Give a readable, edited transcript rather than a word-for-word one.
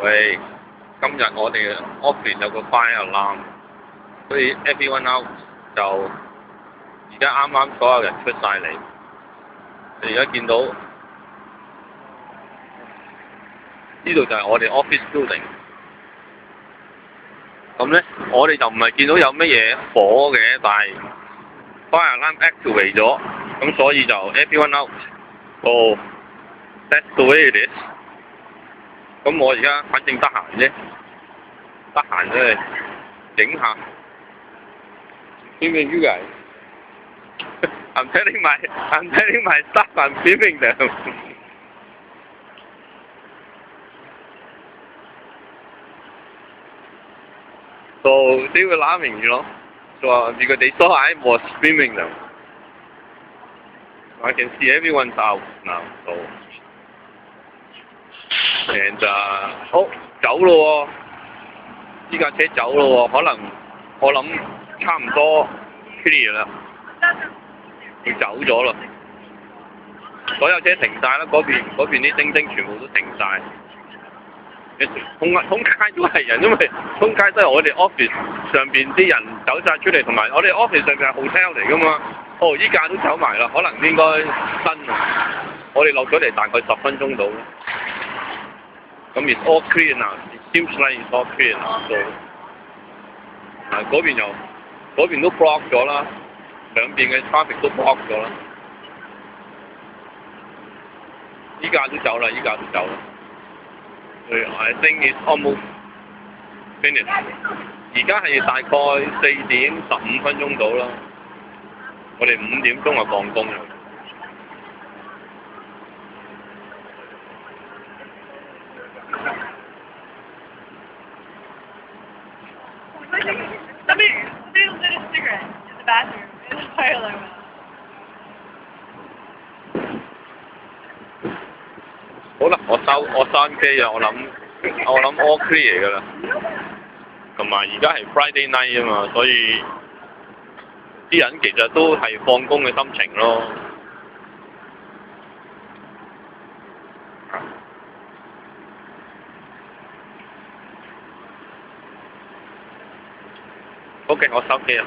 喂，今日我哋 office 有個 fire alarm，所以 everyone out 就而家啱啱所有人出晒嚟，你而家見到呢度就係我哋 office building。咁咧，我哋就唔係見到有乜嘢火嘅，但係 fire alarm activate 咗，咁所以就 everyone out。哦 ，that's the way it is。咁我而家反正得閒啫，得閒即係整下。Filming you guys. I'm telling my staff I'm filming them. So they were laughing, you know. So because they saw I was filming them. I can see everyone's out now. So and 好走咯喎，呢架車走咯喎，可能我諗差唔多 clear 啦，佢走咗啦，所有車停晒啦，嗰邊啲星星全部都停晒。通街都係人，因為通街都係我哋 office 上邊啲人走晒出嚟，同埋我哋 office 上邊係 hotel 嚟噶嘛。哦，依架都走埋啦，可能應該新啊。我哋落咗嚟大概10分鐘到啦。咁 it's all clear now. It seems like it's all clear now. So 嗰邊都 block 咗啦，兩邊嘅 traffic 都 block 咗啦。依架都走啦，依架都走啦。I think it's almost finished。而家係大概4點15分鐘到啦。我哋5點鐘就放工啦。Somebody lit a cigarette in the bathroom in the fire alarm. 好啦，我收音機啊！我諗 all clear 㗎啦。同埋而家係 Friday night 啊嘛，所以啲人其實都係放工嘅心情咯。OK，我收機啦。